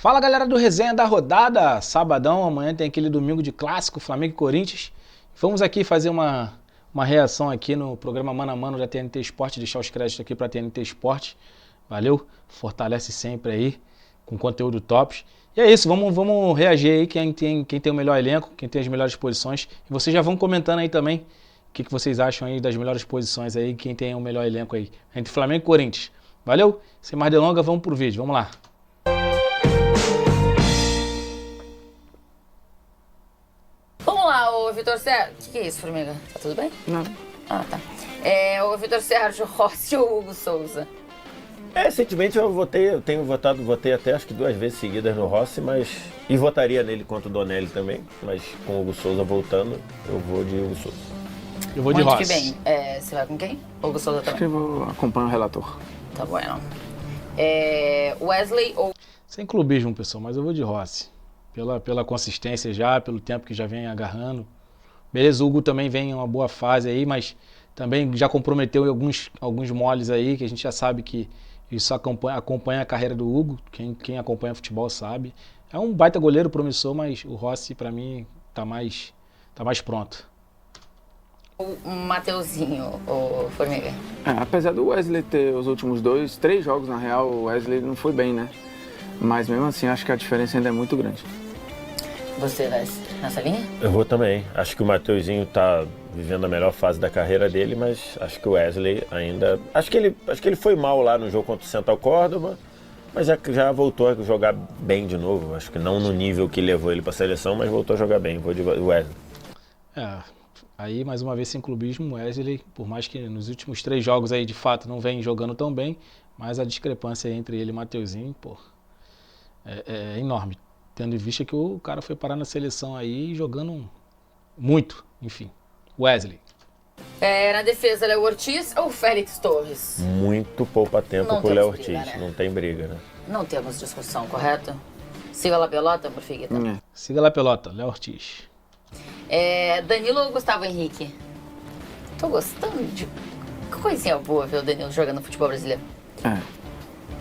Fala galera do Resenha da Rodada, sabadão, amanhã tem aquele domingo de clássico, Flamengo e Corinthians. Vamos aqui fazer uma reação aqui no programa Mano a Mano da TNT Esporte, deixar os créditos aqui para TNT Esporte, valeu? Fortalece sempre aí, com conteúdo tops. E é isso, vamos reagir aí, quem tem o melhor elenco, quem tem as melhores posições. E vocês já vão comentando aí também o que vocês acham aí das melhores posições aí, quem tem o melhor elenco aí, entre Flamengo e Corinthians. Valeu? Sem mais delongas, vamos pro vídeo, vamos lá. Vamos lá, ô Vitor Sérgio. O que é isso, Formiga? Tá tudo bem? Não. Ah, tá. O Vitor Sérgio, Rossi ou Hugo Souza? Recentemente votei até acho que 2 vezes seguidas no Rossi, e votaria nele contra o Donelli também, mas com o Hugo Souza voltando, eu vou de Hugo Souza. Eu vou de Muito Rossi. que bem. Você vai com quem? Hugo Souza também? Acho que eu vou acompanhar o relator. Tá bueno. Wesley ou... Sem clubismo, pessoal, mas eu vou de Rossi. Pela consistência já, pelo tempo que já vem agarrando. Beleza, o Hugo também vem em uma boa fase aí, mas também já comprometeu alguns moles aí, que a gente já sabe que isso acompanha a carreira do Hugo. Quem acompanha futebol sabe. É um baita goleiro promissor, mas o Rossi, pra mim, tá mais pronto. o Mateuzinho, ô Formiga? Apesar do Wesley ter os últimos 3 jogos, na real, o Wesley não foi bem, né? Mas mesmo assim, acho que a diferença ainda é muito grande. Você vai nessa linha? Eu vou também. Acho que o Mateuzinho tá vivendo a melhor fase da carreira dele, mas acho que o Wesley ainda... Acho que ele foi mal lá no jogo contra o Central Córdoba, mas já voltou a jogar bem de novo. Acho que não no nível que levou ele pra seleção, mas voltou a jogar bem. Vou de Wesley. Aí mais uma vez sem clubismo, o Wesley, por mais que nos últimos 3 jogos aí de fato não vem jogando tão bem, mas a discrepância entre ele e o Mateuzinho, pô, é enorme. Tendo em vista que o cara foi parar na seleção aí jogando muito, enfim. Wesley. Na defesa, Léo Ortiz ou Félix Torres? Muito poupa-tempo Não com o Léo temos briga, Ortiz. né? Não tem briga, né? Não temos discussão, correto? Siga lá pelota, por Figueta. Siga lá pelota, Léo Ortiz. Danilo ou Gustavo Henrique? Tô gostando de coisinha boa ver o Danilo jogando futebol brasileiro.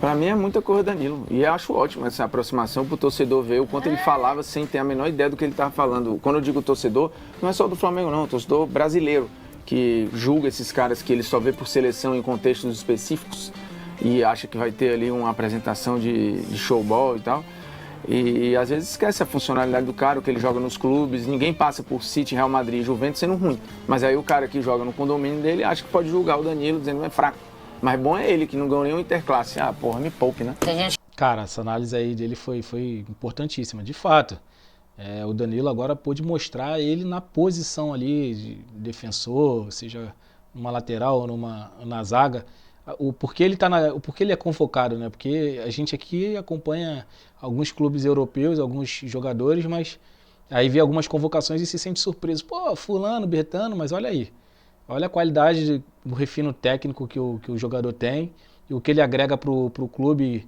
Pra mim é muita cor Danilo. E eu acho ótimo essa aproximação pro torcedor ver o quanto ele falava sem ter a menor ideia do que ele tava falando. Quando eu digo torcedor, não é só do Flamengo não, é torcedor brasileiro, que julga esses caras que ele só vê por seleção em contextos específicos e acha que vai ter ali uma apresentação de showball e tal. E às vezes esquece a funcionalidade do cara, o que ele joga nos clubes. Ninguém passa por City, Real Madrid e Juventus sendo ruim. Mas aí o cara que joga no condomínio dele acha que pode julgar o Danilo dizendo que é fraco. Mas bom é ele, que não ganhou nenhum interclasse. Porra, me poupe, né? Tem gente... Cara, essa análise aí dele foi importantíssima, de fato. O Danilo agora pôde mostrar ele na posição ali de defensor, seja numa lateral ou na zaga. O porquê ele é convocado, né? Porque a gente aqui acompanha alguns clubes europeus, alguns jogadores, mas aí vê algumas convocações e se sente surpreso. Pô, fulano, Bertano, mas olha aí. Olha a qualidade do refino técnico que o jogador tem e o que ele agrega pro clube,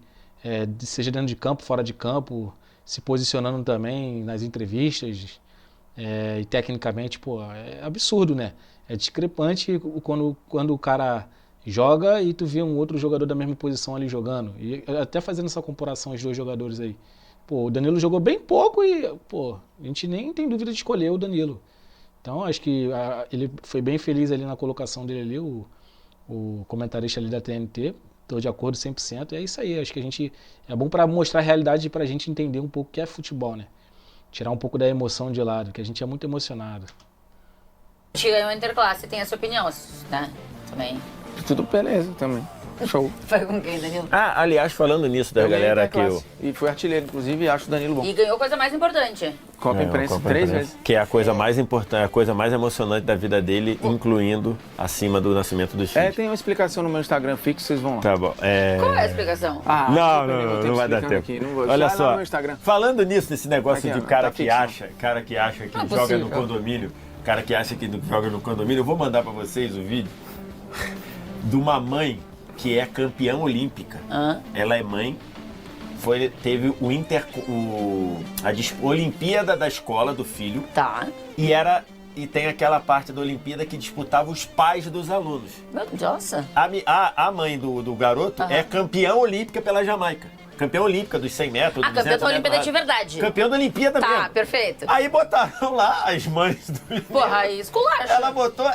seja dentro de campo, fora de campo, se posicionando também nas entrevistas e tecnicamente, pô, é absurdo, né? É discrepante quando o cara joga e tu vê um outro jogador da mesma posição ali jogando. E até fazendo essa comparação, os 2 jogadores aí. Pô, o Danilo jogou bem pouco e, pô, a gente nem tem dúvida de escolher o Danilo. Então, acho que ele foi bem feliz ali na colocação dele ali, o comentarista ali da TNT. Estou de acordo 100%. E é isso aí, acho que é bom para mostrar a realidade e para a gente entender um pouco o que é futebol, né? Tirar um pouco da emoção de lado, que a gente é muito emocionado. A gente ganhou a Interclasse, tem essa opinião, né? Também. Tudo beleza também. Show. Foi com quem, Danilo? Aliás, falando nisso da galera aqui... E fui artilheiro, inclusive, e acho o Danilo bom. E ganhou coisa mais importante. Copa Imprensa 3 vezes. Que é a coisa mais importante, a coisa mais emocionante da vida dele, incluindo acima do nascimento dos filhos. Tem uma explicação no meu Instagram fixo, vocês vão lá. Tá bom. Qual é a explicação? Não vai dar tempo. Aqui, não vou. Olha Lá só, no meu Instagram. falando nisso, nesse negócio Aqui, de ó, cara tá que acha que Não é joga no possível. condomínio, cara que acha que joga no condomínio, eu vou mandar pra vocês o vídeo de uma mãe que é campeã olímpica. Ela é mãe, teve a Olimpíada da escola do filho. Tá. E tem aquela parte da Olimpíada que disputava os pais dos alunos. Nossa. A mãe do garoto é campeã olímpica pela Jamaica. campeã olímpica dos 100 metros. Ah, campeã da Olimpíada de verdade. Campeã da Olimpíada mesmo. Tá, perfeito. Aí botaram lá as mães do Porra, aí esculacha.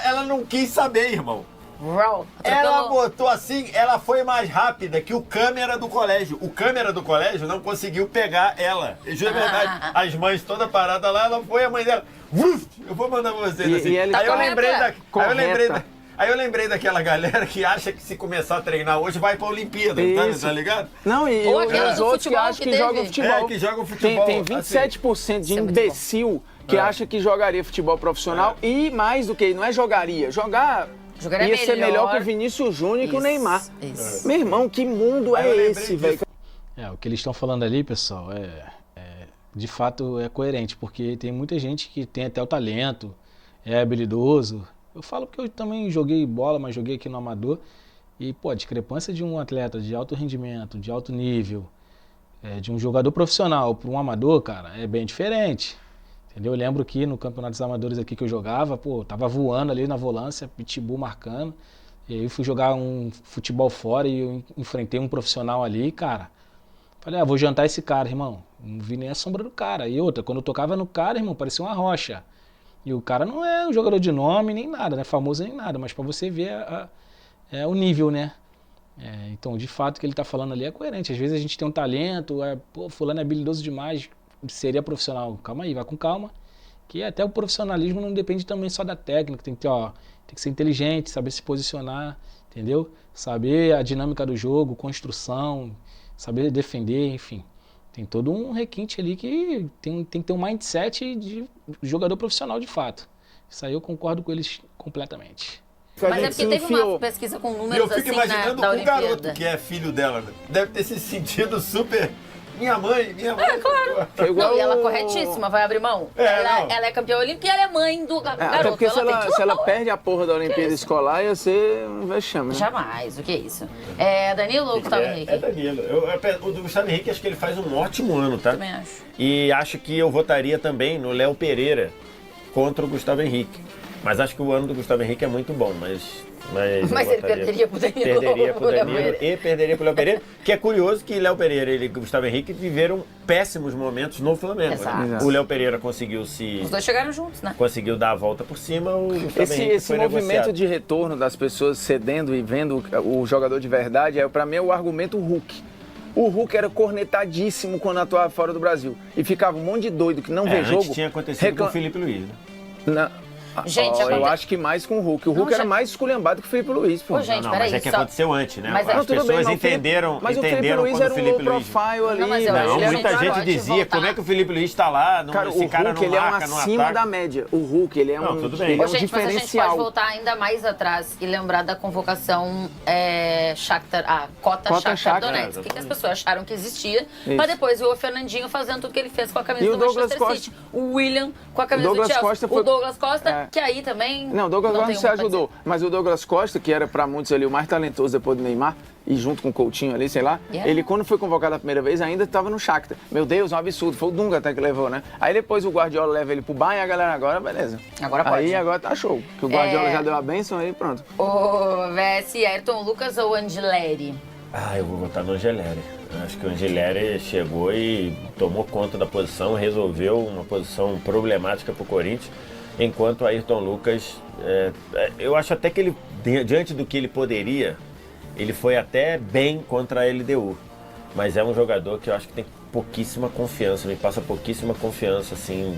ela não quis saber, irmão. Uau, Ela atropelou. botou assim, ela foi mais rápida que o câmera do colégio. O câmera do colégio não conseguiu pegar ela. Isso é verdade. As mães toda parada lá, ela foi, a mãe dela. "Uf, eu vou mandar pra vocês assim." ela Aí eu correta. lembrei Correta. Aí eu lembrei daquela galera que acha que se começar a treinar hoje vai pra Olimpíada, Isso. tá ligado? Não, e Ou aquela os do outros que futebol acham que que teve. jogam futebol. É, que jogam futebol, Tem 27% de Isso é muito imbecil que acha que jogaria futebol profissional e mais do que, não é jogaria. Jogaria ia ser melhor que o melhor. Vinícius Júnior e que o Isso, Neymar. isso. Meu irmão, que mundo Aí eu é lembrei esse, disso. velho? O que eles estão falando ali, pessoal, de fato é coerente, porque tem muita gente que tem até o talento, é habilidoso. Eu falo porque eu também joguei bola, mas joguei aqui no amador. E, pô, a discrepância de um atleta de alto rendimento, de alto nível, de um jogador profissional para um amador, cara, é bem diferente. Entendeu? Eu lembro que no Campeonato dos Amadores aqui que eu jogava, pô, tava voando ali na volância, pitbull marcando. E aí eu fui jogar um futebol fora e eu enfrentei um profissional ali, cara. Falei, vou jantar esse cara, irmão. Não vi nem a sombra do cara. E outra, quando eu tocava no cara, irmão, parecia uma rocha. E o cara não é um jogador de nome nem nada, né? Famoso nem nada, mas pra você ver o nível, né? Então, de fato, o que ele tá falando ali é coerente. Às vezes a gente tem um talento, pô, fulano é habilidoso demais, seria profissional. Calma aí, vai com calma. Que até o profissionalismo não depende também só da técnica, tem que ser inteligente, saber se posicionar, entendeu? Saber a dinâmica do jogo, construção, saber defender, enfim. Tem todo um requinte ali que tem que ter um mindset de jogador profissional de fato. Isso aí eu concordo com eles completamente. Mas é porque teve uma pesquisa com E eu números fico assim imaginando da o garoto Olimpíada. que é filho dela, né? Deve ter se sentido super. Minha mãe. Claro. É igual Não, e ela o- corretíssima, vai abrir mão. É, ela, não. ela é campeã olímpica e ela é mãe do garoto. Até porque se tem ela, que se ela honrar, perde a porra da Olimpíada isso? escolar, ia ser um vexame, né? Jamais, o que é isso? Danilo ou Gustavo Henrique? É Danilo. O do Gustavo Henrique acho que ele faz um ótimo ano, tá? Também acho. E acho que eu votaria também no Léo Pereira contra o Gustavo Henrique. Mas acho que o ano do Gustavo Henrique é muito bom, mas Mas eu ele votaria- perderia pro Danilo. Perderia pro Léo Danilo Pereira. e perderia pro Léo Pereira. Que é curioso que Léo Pereira e Gustavo Henrique viveram péssimos momentos no Flamengo. Exato. Né? O Léo Pereira conseguiu Os dois chegaram juntos, né? conseguiu dar a volta por cima, o Gustavo Henrique Esse foi movimento negociado. de retorno das pessoas cedendo e vendo o jogador de verdade, pra mim é o argumento Hulk. O Hulk era cornetadíssimo quando atuava fora do Brasil. E ficava um monte de doido que não vê Antes jogo. tinha acontecido com o Felipe Luiz, né? Gente, eu aconte- acho que mais com o Hulk. O Hulk Não, era já- mais esculhambado que o Felipe Luiz, pô. Ô, gente, Não, peraí, mas é que só- aconteceu antes, né? Mas é- As Não, tudo bem, pessoas mas o Felipe- entenderam, Mas o Felipe entenderam Luiz quando era o um Felipe low Luiz... profile ali. Não, mas eu Não, acho que muita a gente gente pode dizia, voltar. como é que o Felipe Luiz tá lá, Cara, esse o cara Hulk, não ele é um marca, não acima ataca. da média. O Hulk, ele é Não, um, tudo bem. ele é Ô, um gente, mas a gente pode diferencial. voltar ainda mais atrás e lembrar da convocação Shakhtar, Cota Cota Shakhtar Shakhtar, Donetsk. O que as pessoas acharam que existia, Isso. pra depois ver o Fernandinho fazendo tudo que ele fez com a camisa E do o Douglas Manchester Costa. City. O William com a camisa O Douglas do Chelsea. Costa O foi- Douglas Costa, É. que aí também... Não, o Douglas tem Costa se muito pra ajudou. Mas o Douglas Costa, que era pra muitos ali o mais talentoso depois do Neymar, e junto com o Coutinho ali, sei lá, Yeah. ele quando foi convocado a primeira vez ainda estava no Shakhtar. Meu Deus, um absurdo. Foi o Dunga até que levou, né? Aí depois o Guardiola leva ele pro Bayern e a galera agora, beleza. Agora pode. Aí agora tá show. Que o Guardiola É. já deu a bênção aí, pronto. O VS, Ayrton Lucas ou Angileri? Eu vou votar no Angeleri. Acho que o Angeleri chegou e tomou conta da posição, resolveu uma posição problemática pro Corinthians, enquanto o Ayrton Lucas, eu acho até que ele, diante do que ele poderia, ele foi até bem contra a LDU. Mas é um jogador que eu acho que tem pouquíssima confiança, me passa pouquíssima confiança, assim,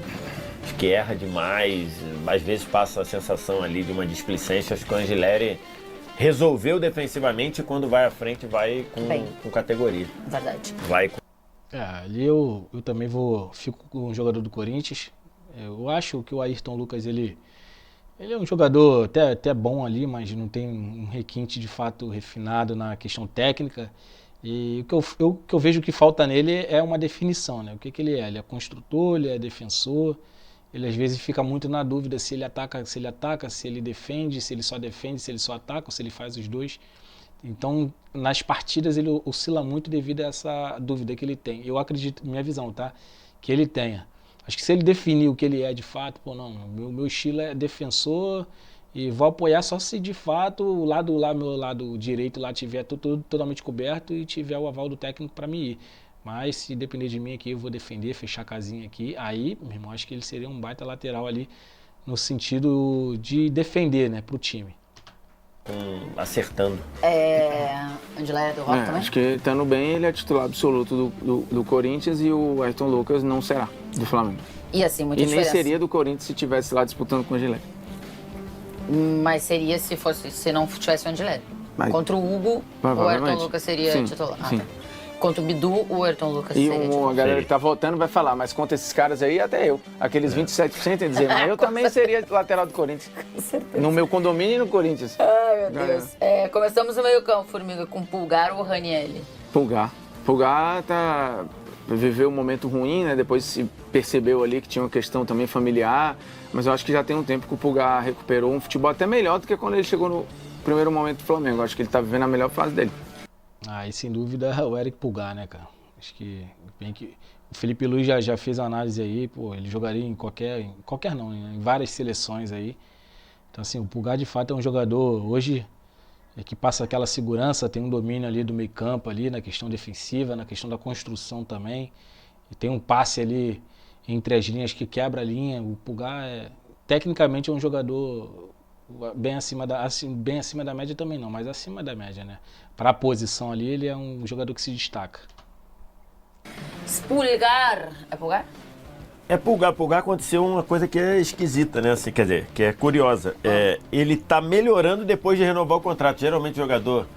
acho que erra demais, às vezes passa a sensação ali de uma displicência. Acho que o Angeleri resolveu defensivamente e quando vai à frente vai Bem. com categoria. Verdade. Vai com... Ali eu também fico com o jogador do Corinthians. Eu acho que o Ayrton Lucas, ele é um jogador até bom ali, mas não tem um requinte de fato refinado na questão técnica. E o que eu vejo que falta nele é uma definição, né? O que ele é? Ele é construtor, ele é defensor. Ele às vezes fica muito na dúvida se ele ataca, se ele defende, se ele só ataca, ou se ele faz os dois. Então, nas partidas ele oscila muito devido a essa dúvida que ele tem. Eu acredito, minha visão, tá? Que ele tenha. Acho que se ele definir o que ele é de fato, meu estilo é defensor E vou apoiar só se de fato o lado lá, meu lado direito lá tiver tudo totalmente coberto e tiver o aval do técnico para me ir. Mas se depender de mim aqui, eu vou defender, fechar a casinha aqui. Aí, meu irmão, acho que ele seria um baita lateral ali no sentido de defender, né, pro time. Acertando. Angelé do Rock também? Acho que estando bem, ele é titular absoluto do Corinthians e o Ayrton Lucas não será, do Flamengo. E assim, muita E nem diferença. seria do Corinthians se estivesse lá disputando com o Gilé. Mas seria se não tivesse o Angelé. Mas- Contra o Hugo, o Provavelmente. Ayrton Lucas seria Sim, titular. sim. Tá. Contra o Bidu, o Ayrton Lucas E seria a titular. galera Seria. que tá votando vai falar, mas contra esses caras aí, até eu. Aqueles 27% ia dizer, mas eu também seria lateral do Corinthians. Com certeza. No meu condomínio e no Corinthians. Ai, meu Deus. Começamos o meio-campo, Formiga, com Pulgar ou Ranieri. Pulgar. Pulgar viveu um momento ruim, né? Depois se percebeu ali que tinha uma questão também familiar. Mas eu acho que já tem um tempo que o Pulgar recuperou um futebol até melhor do que quando ele chegou no primeiro momento do Flamengo. Eu acho que ele tá vivendo a melhor fase dele. Aí, sem dúvida, o Eric Pulgar, né, cara? Acho que o Felipe Luiz já fez a análise aí, pô, ele jogaria em qualquer não, em várias seleções aí. Então, assim, o Pulgar, de fato, é um jogador hoje que passa aquela segurança, tem um domínio ali do meio campo ali, na questão defensiva, na questão da construção também. E tem um passe ali entre as linhas que quebra a linha. O Pulgar, tecnicamente, é um jogador bem acima da média também não, mas acima da média, né? Para a posição ali, ele é um jogador que se destaca. Pulgar. É Pulgar? É Pulgar. Pulgar aconteceu uma coisa que é esquisita, né? Assim, quer dizer, que é curiosa. Ele tá melhorando depois de renovar o contrato. Geralmente o jogador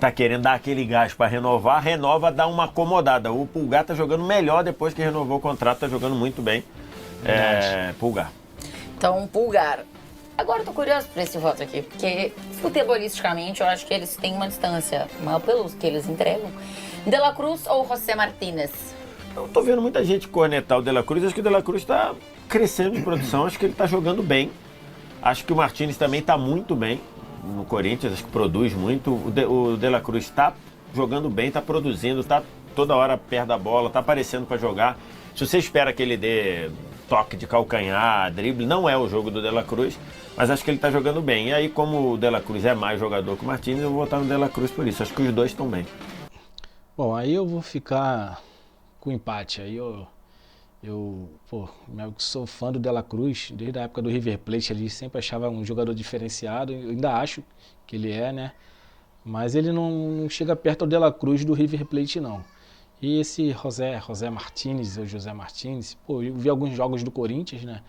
tá querendo dar aquele gás para renovar, renova, dá uma acomodada. O Pulgar tá jogando melhor depois que renovou o contrato, tá jogando muito bem. Pulgar. Então, Pulgar. Agora eu tô curioso por esse voto aqui, porque futebolisticamente eu acho que eles têm uma distância maior pelos que eles entregam. De la Cruz ou José Martínez? Eu tô vendo muita gente cornetar o De La Cruz. Acho que o De La Cruz está crescendo de produção. Acho que ele tá jogando bem. Acho que o Martínez também tá muito bem no Corinthians. Acho que produz muito. O De La Cruz tá jogando bem, tá produzindo, tá toda hora perto da bola, tá aparecendo para jogar. Se você espera que ele dê toque de calcanhar, drible, não é o jogo do De La Cruz, mas acho que ele tá jogando bem. E aí, como o De La Cruz é mais jogador que o Martínez, eu vou votar no De La Cruz por isso. Acho que os dois estão bem. Bom, aí eu vou ficar com empate. Aí eu sou fã do De La Cruz, desde a época do River Plate ali, sempre achava um jogador diferenciado, eu ainda acho que ele é, né? Mas ele não chega perto do De La Cruz do River Plate, não. E esse José Martínez, ou José Martínez, pô, eu vi alguns jogos do Corinthians, né?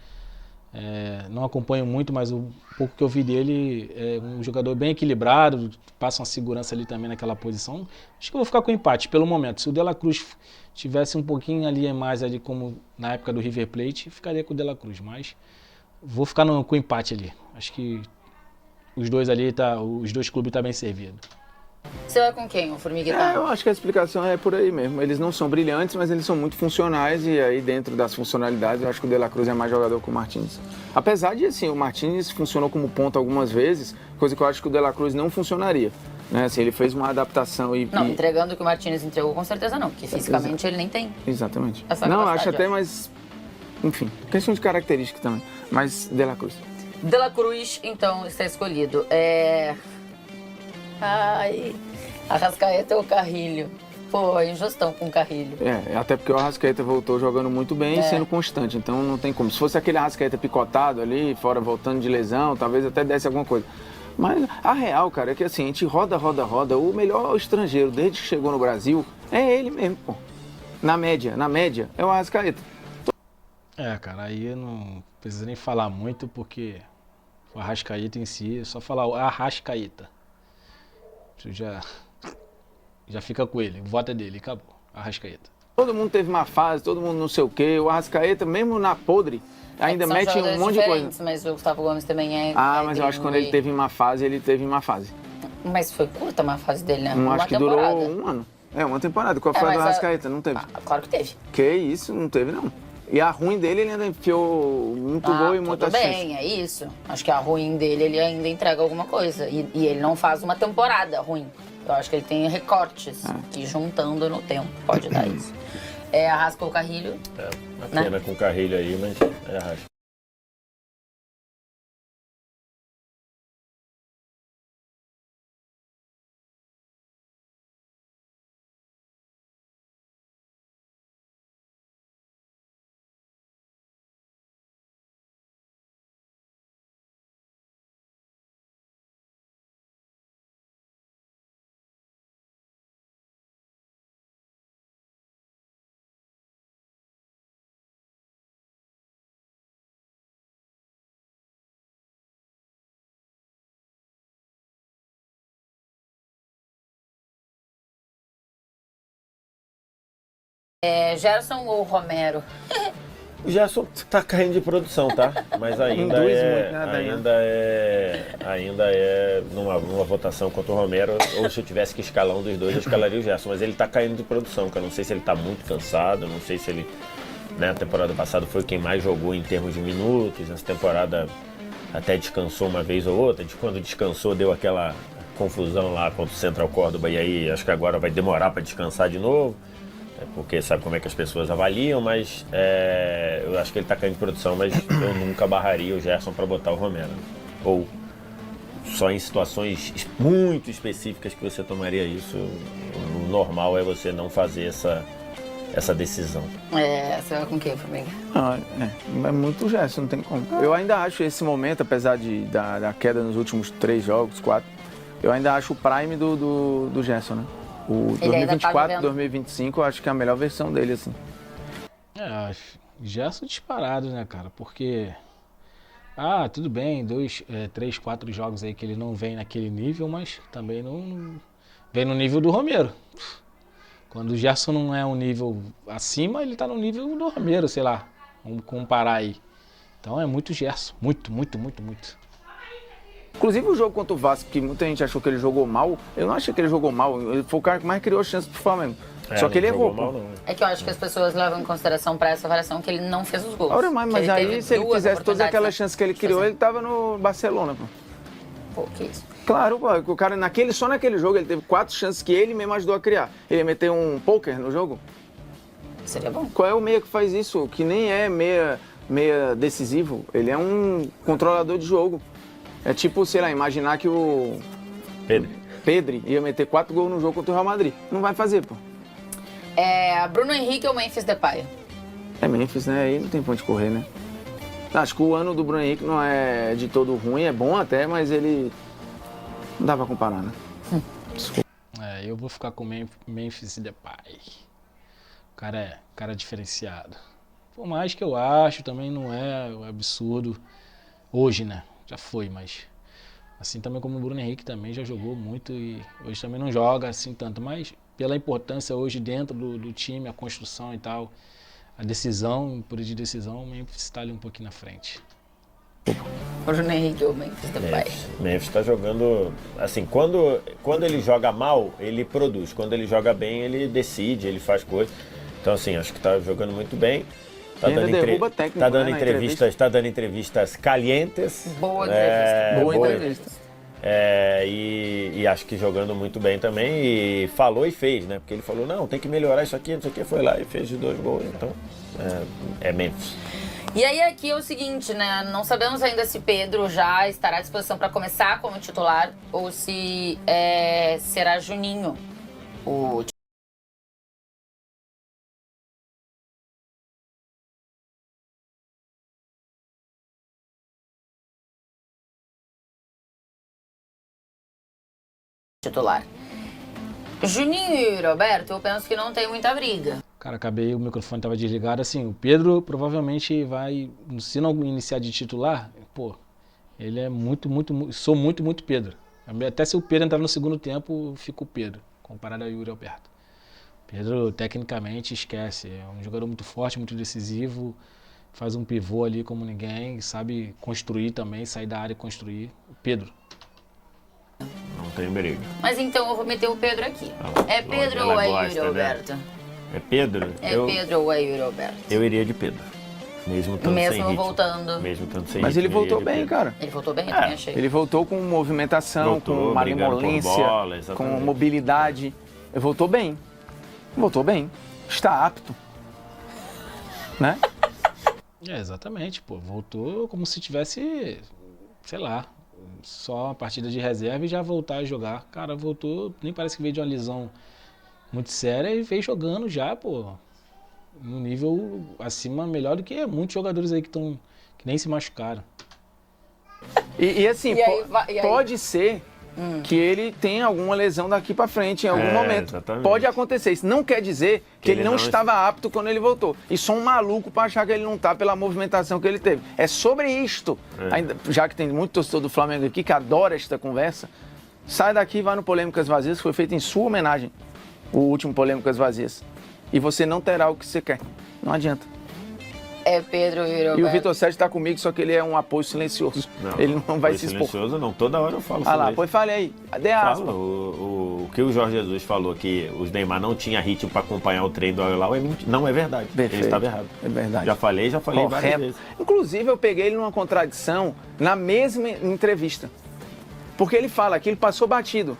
Não acompanho muito, mas o pouco que eu vi dele é um jogador bem equilibrado, passa uma segurança ali também naquela posição. Acho que eu vou ficar com empate pelo momento. Se o De La Cruz tivesse um pouquinho ali mais ali como na época do River Plate, ficaria com o De La Cruz, mas vou ficar com empate ali. Acho que os dois clubes estão bem servidos. Você vai com quem, o Formiguita? Eu acho que a explicação é por aí mesmo. Eles não são brilhantes, mas eles são muito funcionais e aí dentro das funcionalidades eu acho que o De La Cruz é mais jogador que o Martínez. Apesar de, assim, o Martínez funcionou como ponta algumas vezes, coisa que eu acho que o De La Cruz não funcionaria. Né? Assim, ele fez uma adaptação e... Não, entregando o que o Martínez entregou, com certeza não, porque fisicamente ele nem tem. Exatamente. Essa Não, capacidade, acho até eu mais... Enfim, questão de característica também. Mas De La Cruz. De La Cruz, então, está escolhido. Ai, Arrascaeta ou Carrilho? Pô, injustão com o Carrilho. Até porque o Arrascaeta voltou jogando muito bem e sendo constante, então não tem como. Se fosse aquele Arrascaeta picotado ali, fora voltando de lesão, talvez até desse alguma coisa. Mas a real, cara, é que assim, a gente roda, o melhor estrangeiro desde que chegou no Brasil é ele mesmo, pô. Na média, é o Arrascaeta. Cara, aí eu não preciso nem falar muito, porque o Arrascaeta em si, é só falar o Arrascaeta. Você já fica com ele, vota dele, acabou. Arrascaeta. Todo mundo teve uma fase, todo mundo não sei o quê. O Arrascaeta, mesmo na podre, ainda São mete um jogadores monte de coisa. diferentes, mas o Gustavo Gomes também é... Mas eu acho que quando ele teve uma fase, ele teve uma fase. Mas foi curta uma fase dele, né? Acho que temporada. durou um ano. Uma temporada. Qual foi a do Arrascaeta? Não teve. Claro que teve. Que isso, não teve não. E a ruim dele, ele ainda enfiou muito gol e muita Tudo chance. bem, é isso. Acho que a ruim dele, ele ainda entrega alguma coisa. E ele não faz uma temporada ruim. Eu acho que ele tem recortes que juntando no tempo pode dar isso. Arrasca o Carrilho. Uma pena com o Carrilho aí, mas é Arrasca. Gerson ou Romero? O Gerson tá caindo de produção, tá? Mas ainda é numa votação contra o Romero, ou se eu tivesse que escalar um dos dois, eu escalaria o Gerson. Mas ele tá caindo de produção, que eu não sei se ele tá muito cansado, não sei se ele... Né, a temporada passada foi quem mais jogou em termos de minutos, essa temporada até descansou uma vez ou outra, quando descansou deu aquela confusão lá contra o Central Córdoba, e aí acho que agora vai demorar para descansar de novo. Porque sabe como é que as pessoas avaliam, mas eu acho que ele está caindo de produção, mas eu nunca barraria o Gerson para botar o Romero. Ou só em situações muito específicas que você tomaria isso. O normal é você não fazer essa decisão. Você vai com quem, Flamengo? É muito Gerson, não tem como. Eu ainda acho esse momento, apesar da queda nos últimos 3 jogos, 4, eu ainda acho o prime do Gerson, né? O 2024, 2025, eu acho que é a melhor versão dele, assim. Gerson disparado, né, cara? Porque, tudo bem, 3, 4 jogos aí que ele não vem naquele nível, mas também não vem no nível do Romero. Quando o Gerson não é um nível acima, ele tá no nível do Romero, sei lá. Vamos comparar aí. Então é muito Gerson, muito. Inclusive o jogo contra o Vasco, que muita gente achou que ele jogou mal, eu não achei que ele jogou mal, ele foi o cara que mais criou chance pro Flamengo. Só que ele errou. Mal, não. É que eu acho que as pessoas levam em consideração para essa avaliação que ele não fez os gols. Ora, mas aí se ele fizesse todas aquelas chances que ele criou, ele tava no Barcelona, pô. Pô, que isso? Claro, pô, o cara só naquele jogo ele teve 4 chances que ele mesmo ajudou a criar. Ele ia meter um poker no jogo? Seria bom. Qual é o meia que faz isso? Que nem é meia decisivo, ele é um controlador de jogo. É tipo, sei lá, imaginar que o Pedri ia meter 4 gols no jogo contra o Real Madrid. Não vai fazer, pô. Bruno Henrique ou Memphis Depay? Memphis, né? Aí não tem pra onde correr, né? Acho que o ano do Bruno Henrique não é de todo ruim, é bom até, mas ele... Não dá pra comparar, né? Desculpa. Eu vou ficar com Memphis Depay. O cara é diferenciado. Por mais que eu acho, também não é um absurdo. Hoje, né? Já foi, mas assim também como o Bruno Henrique também já jogou muito e hoje também não joga assim tanto, mas pela importância hoje dentro do time, a construção e tal, a decisão, por de decisão, o Memphis está ali um pouquinho na frente. O Bruno Henrique ou o Memphis Depay? Memphis está jogando, assim, quando ele joga mal, ele produz, quando ele joga bem, ele decide, ele faz coisas, então assim, acho que está jogando muito bem. Tá dando entrevistas calientes. Boa entrevista. Boa entrevista. E acho que jogando muito bem também. E falou e fez, né? Porque ele falou, não, tem que melhorar isso aqui, não sei o que. Foi lá e fez de 2 gols. Então, é Memphis. E aí aqui é o seguinte, né? Não sabemos ainda se Pedro já estará à disposição para começar como titular ou se será Juninho o titular. Juninho e Roberto, eu penso que não tem muita briga. Cara, o microfone estava desligado. Assim, o Pedro provavelmente vai, se não iniciar de titular, ele é sou muito Pedro. Até se o Pedro entrar no segundo tempo, fica o Pedro, comparado ao Yuri Alberto. Pedro, tecnicamente, esquece. É um jogador muito forte, muito decisivo, faz um pivô ali como ninguém, sabe construir também, sair da área e construir. Pedro. Não tem briga. Mas então eu vou meter o Pedro aqui. É Pedro ou é Yuri Alberto? É Pedro? Pedro ou é Yuri Alberto? Eu iria de Pedro. Mesmo estando sem ritmo. Voltando. Mesmo estando sem Mas ritmo, ele voltou bem, cara. Ele voltou bem, eu também achei. Ele voltou com movimentação, com malemolência, com mobilidade. Ele voltou bem. Voltou bem. Está apto. Né? Exatamente, voltou como se tivesse, sei lá, só uma partida de reserva e já voltar a jogar. Cara, voltou, nem parece que veio de uma lesão muito séria e veio jogando já, num nível acima, melhor do que muitos jogadores aí que nem se machucaram. E assim, pode ser que ele tenha alguma lesão daqui pra frente em algum momento. Exatamente. Pode acontecer. Isso não quer dizer que ele não estava apto quando ele voltou. E sou um maluco pra achar que ele não tá pela movimentação que ele teve. É sobre isto. Ainda, já que tem muito torcedor do Flamengo aqui que adora esta conversa, sai daqui e vai no Polêmicas Vazias, que foi feito em sua homenagem. O último Polêmicas Vazias. e você não terá o que você quer. Não adianta. É Pedro e Roberto. E o Vitor Sérgio tá comigo, só que ele é um apoio silencioso. Ele não vai se expor. Silencioso não, toda hora eu falo Ah lá, sobre pois fale aí. Dê aspa. Fala, o que o Jorge Jesus falou, que os Neymar não tinha ritmo para acompanhar o treino do Al-Hilal, não é verdade. Perfeito. Ele estava errado. É verdade. Já falei várias Correto. vezes. Inclusive, eu peguei ele numa contradição na mesma entrevista. Porque ele fala que ele passou batido.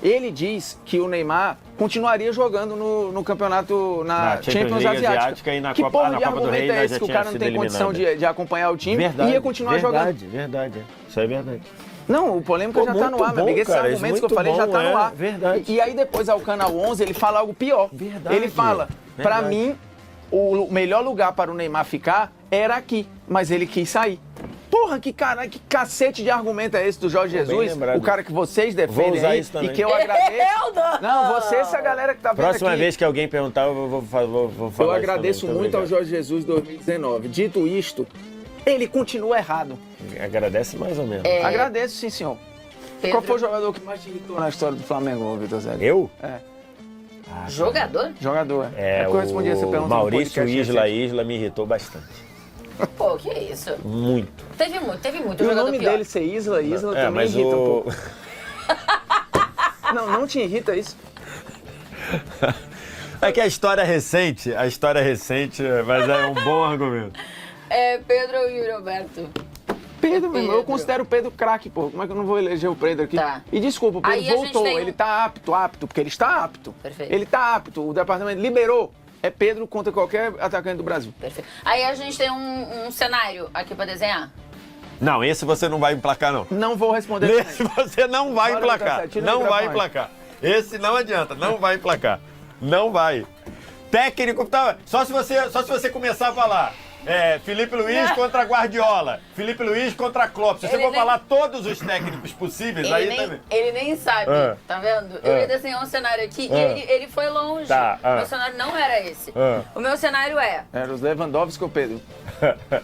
Ele diz que o Neymar continuaria jogando no campeonato, na Champions League Asiática. e na Que Copa, porra na de Copa do Rei argumento é já esse que o tinha cara não sido tem condição eliminado. de acompanhar o time Verdade, e ia continuar jogando? Verdade. Isso é verdade. Não, o polêmica Pô, já tá no muito ar, meu bom, amigo. Esses cara, argumentos que eu muito falei já bom, tá no ar. verdade. E aí depois, ao Canal 11, ele fala algo pior. Verdade, Ele fala, pra verdade. mim, o melhor lugar para o Neymar ficar era aqui, mas ele quis sair. Porra, que cacete de argumento é esse do Jorge Bem Jesus? lembrado. O cara que vocês Vou defendem usar aí isso também. e que eu agradeço. Eu não. Não, essa galera que tá vendo Próxima aqui. vez que alguém perguntar, eu vou falar Eu isso agradeço também. muito ao Jorge Jesus 2019. Dito isto, ele continua errado. Agradece mais ou menos. Agradeço, sim, senhor. Pedro. Qual foi o jogador que mais te irritou na história do Flamengo, Vitor Zé? Eu? É. Jogador? Jogador. É, que eu respondi essa pergunta o no Maurício podcast Isla recente. me irritou bastante. Pô, que isso? Muito. Teve muito E o jogador nome pior. dele ser Isla também mas irrita um pouco. Não te irrita isso? É que a história é recente, mas é um bom argumento. É Pedro e Roberto. Pedro, meu irmão, eu Pedro. considero o Pedro craque, pô. Como é que eu não vou eleger o Pedro aqui? Tá. E desculpa, o Pedro Aí a gente voltou. tem um- Ele tá apto, porque ele está apto. Perfeito. Ele tá apto. O departamento liberou. É Pedro contra qualquer atacante do Brasil. Perfeito. Aí a gente tem um cenário aqui pra desenhar. Não, esse você não vai emplacar, não. Não vou responder. Esse você não vai Bora, emplacar. Vitor Sá, tira o Não vai microfone. emplacar. Esse não adianta, não vai emplacar. Não vai. Técnico, só se você começar a falar. Felipe Luiz contra Guardiola. Felipe Luiz contra Klopp. Se você Ele for nem- falar todos os técnicos possíveis, aí também. Ele nem sabe, Ah. tá vendo? Eu ia desenhar um cenário aqui Ah. e ele foi longe. Tá, O meu cenário não era esse. Ah. O meu cenário é... Era os Lewandowski ou Pedro?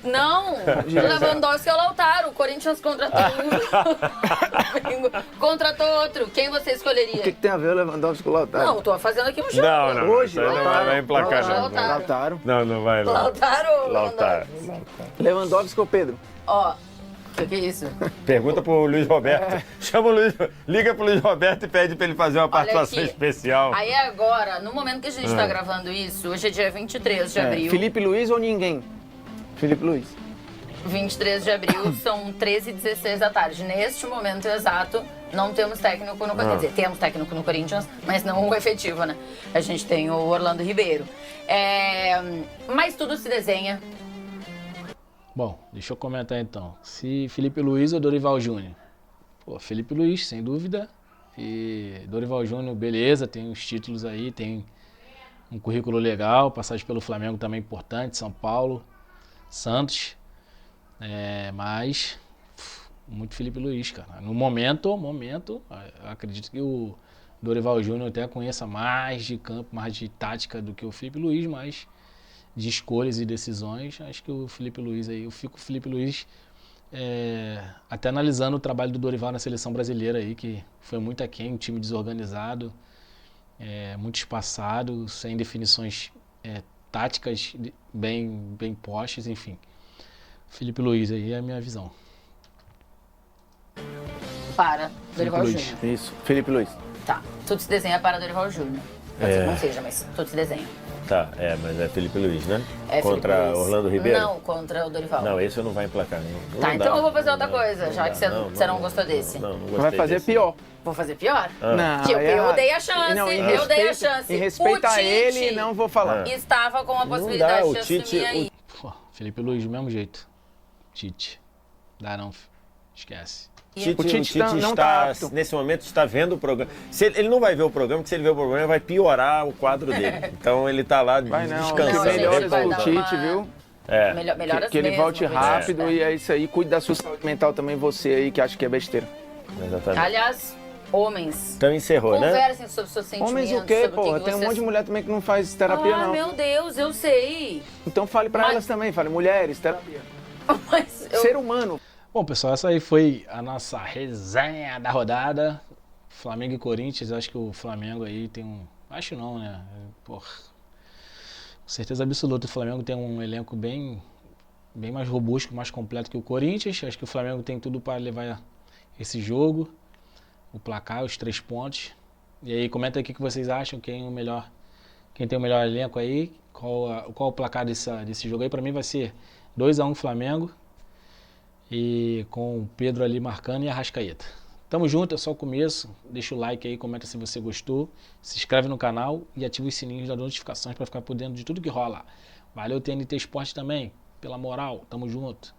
Não, o Lewandowski é o Lautaro. O Corinthians contratou um. Contratou outro. Quem você O escolheria? que tem a ver o Lewandowski com o Lautaro? Não, tô fazendo aqui um jogo. Não. Hoje, Isso aí não vai emplacar, não. Lautaro. Lautaro. Não vai, não. Lautaro ou Lautaro. Lewandowski? Lewandowski ou Pedro? Ó, o que é isso? Pergunta pro Luiz Roberto. Chama o Luiz, liga pro Luiz Roberto e pede pra ele fazer uma participação aqui. especial. Aí agora, no momento que a gente tá gravando isso, hoje é dia 23 de abril. Felipe Luiz ou ninguém? Felipe Luiz. 23 de abril, são 13h16 da tarde. Neste momento exato, não temos técnico no Corinthians. Quer dizer, temos técnico no Corinthians, mas não o efetivo, né? A gente tem o Orlando Ribeiro. Mas tudo se desenha. Bom, deixa eu comentar então. Se Felipe Luiz ou Dorival Júnior? Pô, Felipe Luiz, sem dúvida. E Dorival Júnior, beleza, tem os títulos aí, tem um currículo legal, passagem pelo Flamengo também importante, São Paulo, Santos. Mas muito Felipe Luiz, cara. No momento, eu acredito que o Dorival Júnior até conheça mais de campo, mais de tática do que o Felipe Luiz, mas de escolhas e decisões, acho que o Felipe Luiz aí, eu fico com o Felipe Luiz até analisando o trabalho do Dorival na seleção brasileira aí, que foi muito aquém, um time desorganizado, muito espaçado, sem definições táticas bem postas, enfim. Felipe Luiz aí é a minha visão. Para Dorival Luiz. Júnior. Isso, Felipe Luiz. Tá, tudo se desenha para Dorival Júnior. Pode ser que não seja, mas tudo se desenha. Tá, mas é Felipe Luiz, né? É Contra Felipe Luiz. Orlando Ribeiro? Não, contra o Dorival. Não, esse eu não vai emplacar. Não Tá, dá. então eu vou fazer outra coisa, já dá. que você não gostou desse. Não gostei Vai fazer desse. pior. Vou fazer pior? Não, Que é eu errado. dei a chance, Não, em eu dei a respeito- chance. Em respeito O a Tite ele, não vou falar. estava com a Não possibilidade dá, o de Tite- assumir aí. Pô, Felipe Luiz do mesmo jeito. Tite. Dá não, esquece. E- O Tite Tite não tá apto. nesse momento, está vendo o programa. Ele não vai ver o programa, porque se ele ver o programa, vai piorar o quadro dele. Então ele tá lá Vai não, descansando. Não, que gente, melhoras vai pro dar Tite, uma- viu? Melhoras Que ele mesmo, volte viu? rápido e é isso aí. Cuide da sua saúde mental também, você aí que acha que é besteira. Exatamente. Aliás, homens, Então encerrou, né? conversem sobre seus sentimentos. Homens o quê, sobre o porra? que Tem um vocês- monte de mulher também que não faz terapia, não. Meu Deus, eu sei. Então fale pra Mas- elas também, fale, mulheres, terapia. Mas eu... Ser humano. Bom, pessoal, essa aí foi a nossa resenha da rodada. Flamengo e Corinthians, acho que o Flamengo aí tem um... Acho não, né? Porra. certeza absoluta, o Flamengo tem um elenco bem mais robusto, mais completo que o Corinthians. Acho que o Flamengo tem tudo para levar esse jogo, o placar, os 3 pontos. E aí, comenta aí o que vocês acham, quem tem o melhor elenco aí, qual o placar desse jogo aí. Para mim vai ser 2-1 Flamengo, e com o Pedro ali marcando e a Arrascaeta. Tamo junto, é só o começo. Deixa o like aí, comenta se você gostou, se inscreve no canal e ativa os sininhos das notificações para ficar por dentro de tudo que rola. Valeu, TNT Esporte também, pela moral, tamo junto.